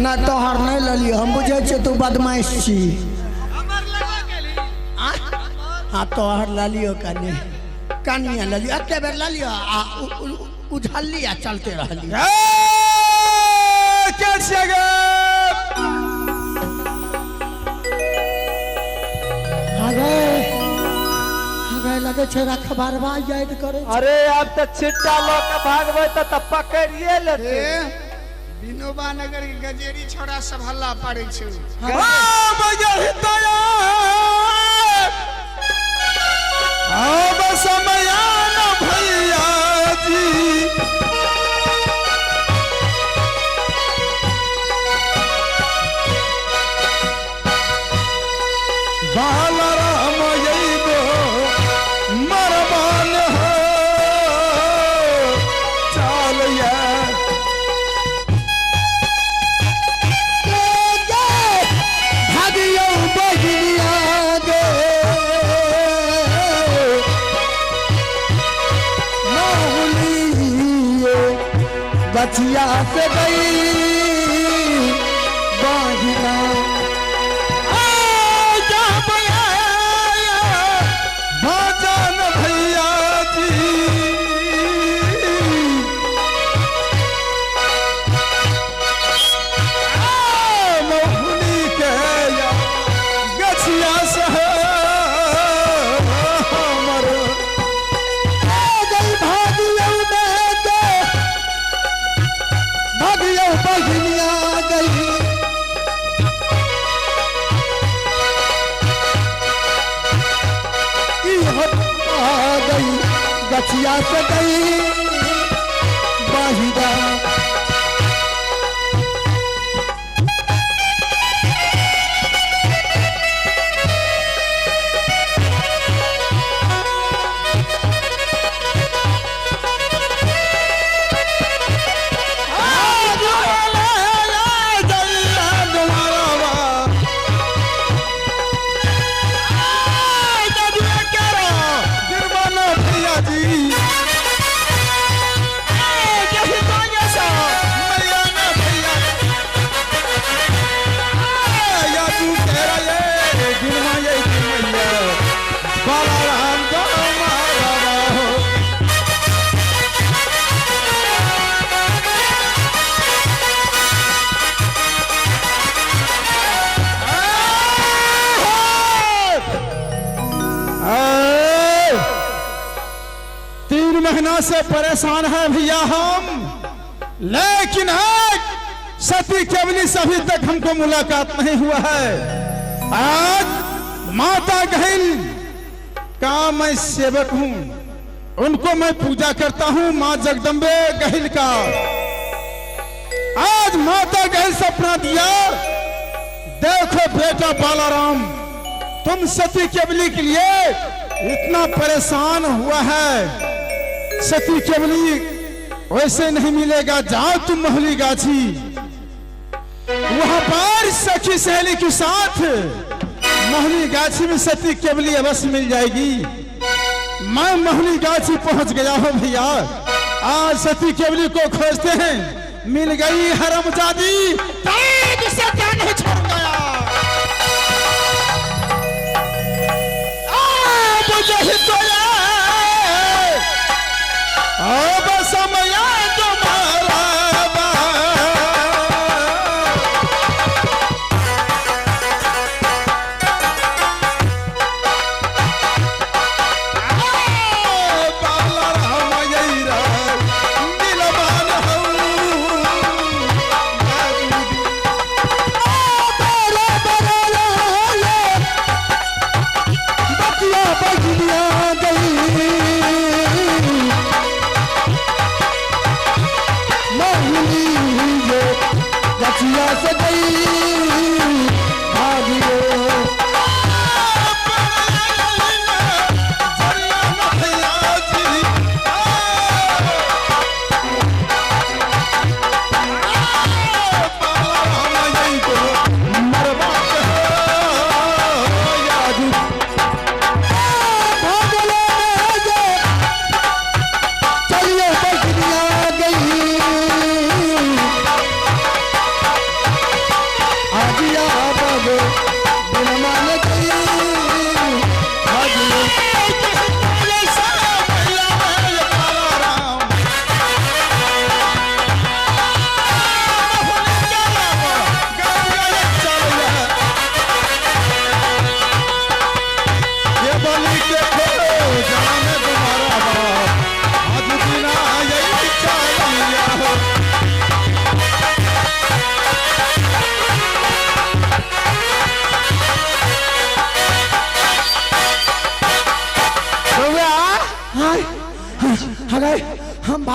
ना तोहर नहीं ललियो हम बुझे छे तू बदमाश छी हाँ तोहर ललियो कनिया ललियो एके बेर ललियो आ उझल लिया चलते रहली लगे छे रखबारवा याद करे। अरे अब तो छिट्टा लोग भागवे तो पकड़िए लेते। विनोबा नगर के गजेरी छोड़ा सब हल्ला पड़े छे। अब समय न भैया जी बालराम यैगो मरमान हो चालिया भागियो बहिनिया गे बचिया से गई बाहिना भजन भैया जी मोहनी के गछिया से हमर भागियो बहिनिया गई गई गछिया से गई बाहिदा महीना से परेशान है भैया हम, लेकिन आज सती केवली से अभी तक हमको मुलाकात नहीं हुआ है। आज माता गहिल का मैं सेवक हूं, उनको मैं पूजा करता हूं, मां जगदम्बे गहिल का। आज माता गहिल सपना दिया, देखो बेटा बालाराम तुम सती केवली के लिए इतना परेशान हुआ है, सती केवली वैसे नहीं मिलेगा, जाओ तुम महली गाछी, वहां पर सखी सहेली के साथ महली गाछी में सती केवली अवश्य मिल जाएगी। मैं महली गाछी पहुंच गया हूं भैया, आज सती केवली को खोजते हैं, मिल गई हरमजादी से क्या नहीं छोड़ गया। मुझे ही तो अब समय तुम्हारा बालराम यैरा मिलवान बतिया बगिया गई गछिया से गई भागियो चलिए बगिया गई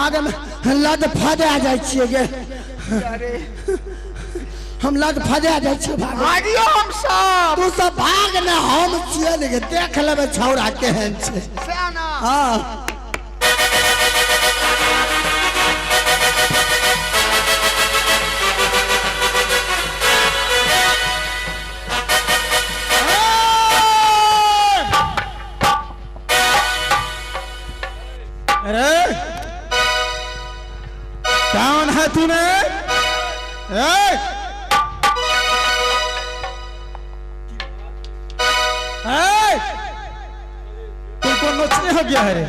भाग में लद फदा जाय छियै गे अरे हम लद फदा जाय छियै भाग भागियो हम सब तू सब भाग ना हम छियै गे देख लेबे छौड़ा केहन छै सेना हां अरे कौन है तूने? तुमको नोचने हो गया है रे?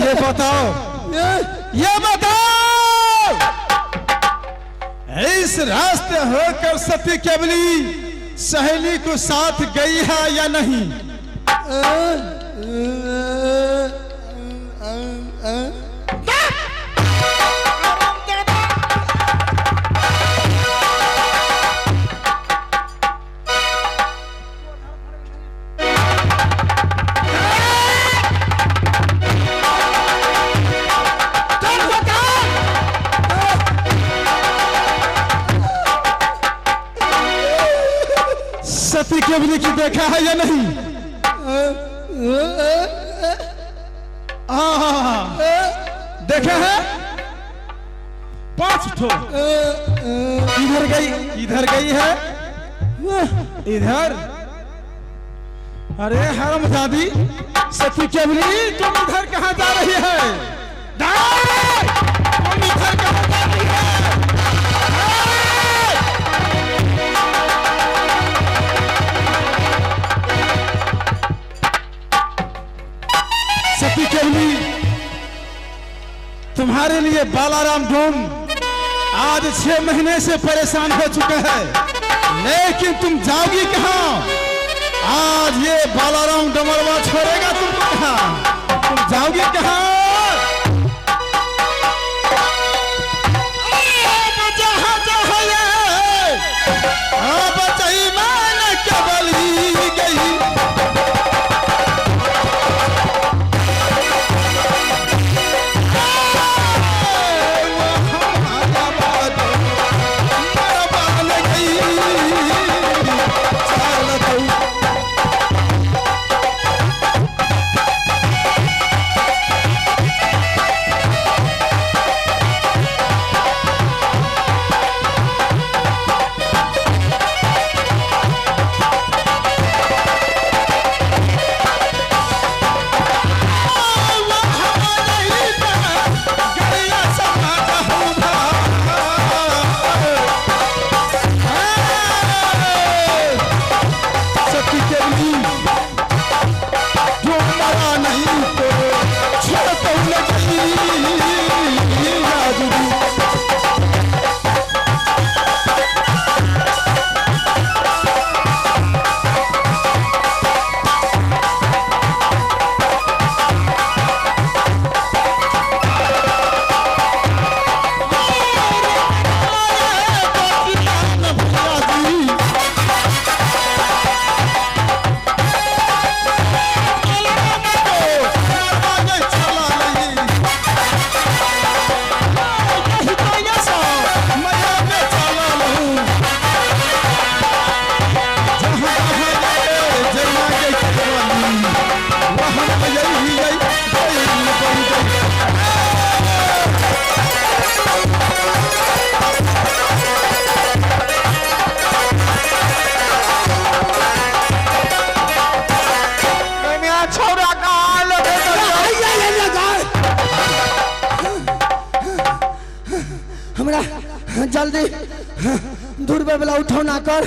ये बताओ इस रास्ते होकर सती केवली सहेली को साथ गई है या नहीं? सती केवली की देखा है या नहीं? देखा है? 5 ठो इधर गई है इधर। अरे हरामजादी सती केवली तुम इधर कहाँ जा रही है? तुम इधर कहाँ जा रही है? सती केवली तुम्हारे लिए बालाराम डोम आज 6 महीने से परेशान हो चुका है, लेकिन तुम जाओगी कहाँ? आज ये बालाराम डमरवा छोड़ेगा तुमको कहाँ? तुम जाओगी कहाँ? जल्दी दूर वाला उठो ना कर